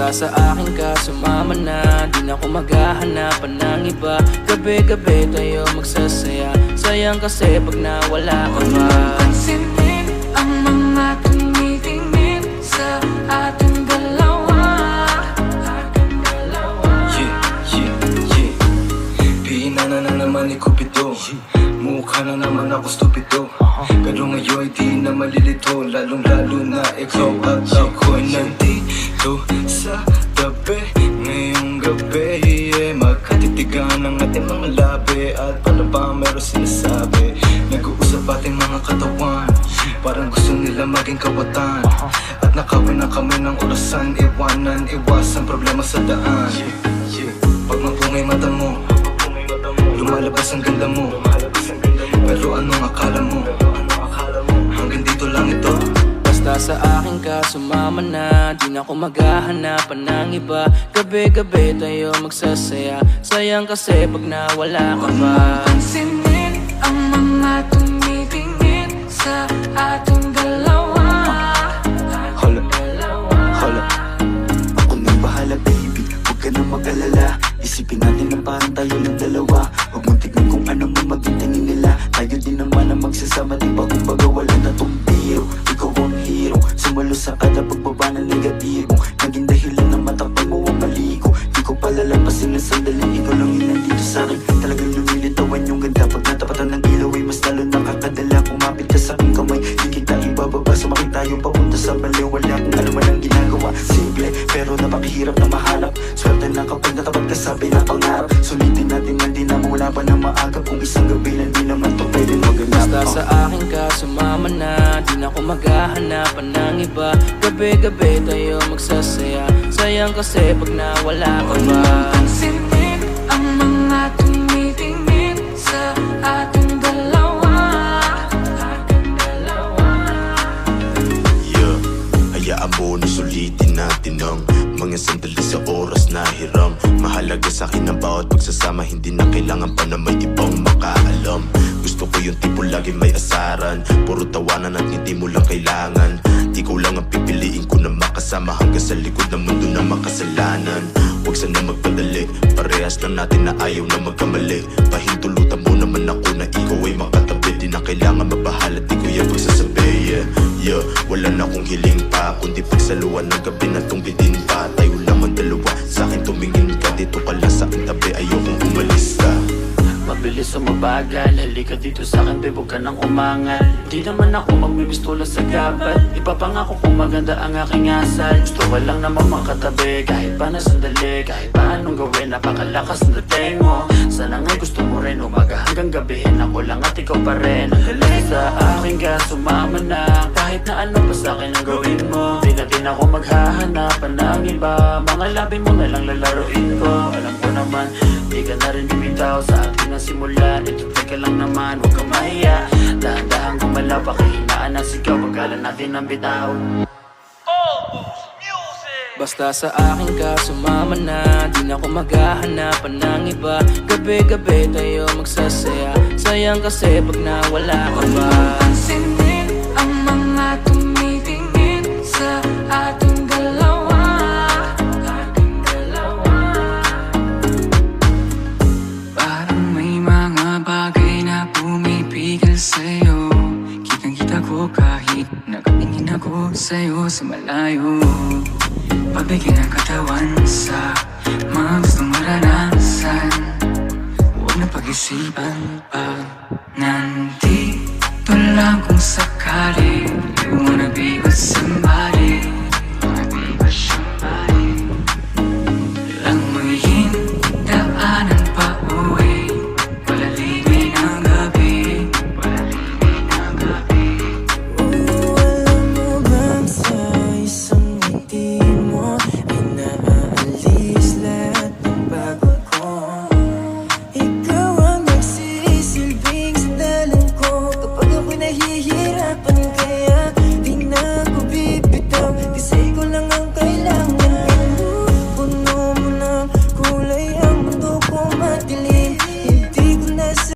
Basta sa akin ka sumama na, di na ako maghahanap ng iba. Gabi-gabi tayo magsasaya, sayang kasi pag nawala ka ba. Pansinin ang mga tumitingin sa ating dalawa. Pihina na naman ni Cupido, mukha na naman ako stupido. Pero ngayon di na malilito, lalong lalo na ikaw at ako'y nandito sa tabi. Ngayong gabi, magkatitigan ang ating mga labi. At paano ba meron sinasabi? Nag-uusap ating mga katawan, parang gusto nila maging kawatan. At nakawin na kami ng orasan, iwanan, iwasan problema sa daan. Pag mapungay mata mo, lumalabas ang ganda mo. Pero anong akala mo? Hanggang dito lang ito. Basta sa akin ka sumama na, di na ako maghahanapan ng iba. Gabi-gabi tayo magsasaya, sayang kasi pag nawala ka ba. Pansinin ang mga tumitingin sa ating dalawa. Hala, hala, ako nang bahala baby, huwag ka nang mag-alala. Isipin natin na parang tayo ng dalawa. Huwag mong tignan kung ano man maging tingin nila. Tayo din naman ang magsasama, di ba? Kung baga wala na tong biro, ikaw ang hero. Sumalo sa kada pagbaba ng negatibo, naging dahilan ng matapang mo ang mali ko. Di ko palalampasin na sandali, ikaw lang yun nandito sa'kin. Talagang lumilitawan yung ganda, pag natapatan ng ilaw ay mas lalo nakakadala. Kumapit ka sa aking kamay, di kita ibababa. Sumakit tayo papunta sa baliw, wala kung ano man ang ginagawa. Simple, pero napakahirap na mahanap. Swerte na kapag natapat ka sa pinapangarap. Sulitin natin na di na mawala pa na maaga. Kung isang gabi lang di naman to pwede maganap. Basta sa akin ka sumama na, di na ako maghahanapan ng iba. Gabi-gabi tayo magsasaya, sayang kasi pag nawala ka ba. Pansinin ang mga tumitingin sa ating dalawa. Yeah, hayaan mo na sulitin natin ang mga sandali sa oras na hiram. Mahalaga sa akin ang bawat pagsasama, hindi na kailangan pa na may ibang makaalam. Gusto ko yung tipo lagi may asaran, puro tawanan at hindi mo lang kailangan. Ikaw lang ang pipiliin ko na makasama hanggang sa likod ng mundo na makasalanan. Huwag sana magpadali, parehas lang natin na ayaw na magkamali. Pahintulutan mo naman ako na ikaw ay makatabi. Di na kailangan mabahala, di ko yan pagsasabi. Yeah, wala na akong hiling pa, kundi pagsaluan ng gabi na tungbitin pa. Tayo lang ang dalawa, sa akin tumingin ka, dito ka lang sa aking tabi, ayokong umalis ka. Mabilis o mabagal, halika dito sa akin, babe, huwag ka nang umangal. Di naman ako magmimistola sa gabat, ipapangako kung maganda ang aking asal. Gusto ko lang naman makatabi, kahit pa na sandali. Kahit pa anong gawin, napakalakas ng dating mo. Sana nga'y gusto mo rin, umaga hanggang gabihin. Ako lang at ikaw pa rin, ang galing sa akin ka sumama na. Kahit na ano pa sa akin ang gawin mo, di na din ako maghahanapan ng iba. Mga labi mo na lang lalaruin ko. Alam ko naman, di ka na rin bibitaw sa akin ang simula. Ito teka lang naman, huwag kang mahiya. Dahan-dahan gumalaw, pakihinaan ang sigaw, pagkalan natin ang bitaw. Basta sa akin ka sumama na, di na ako maghahanapan ng iba. Gabi-gabi tayo magsasaya, sayang kasi pag nawala ka ba. Pansinin ang mga tumitingin sa ating dalawa. Parang may mga bagay na pumipigil sa'yo. Kitang-kita ko kahit nakatingin ako sa'yo sa malayo. Pabigyan ng katawan sa mga gustong maranasan. Huwag na pag-isipan pag nandito lang kung sa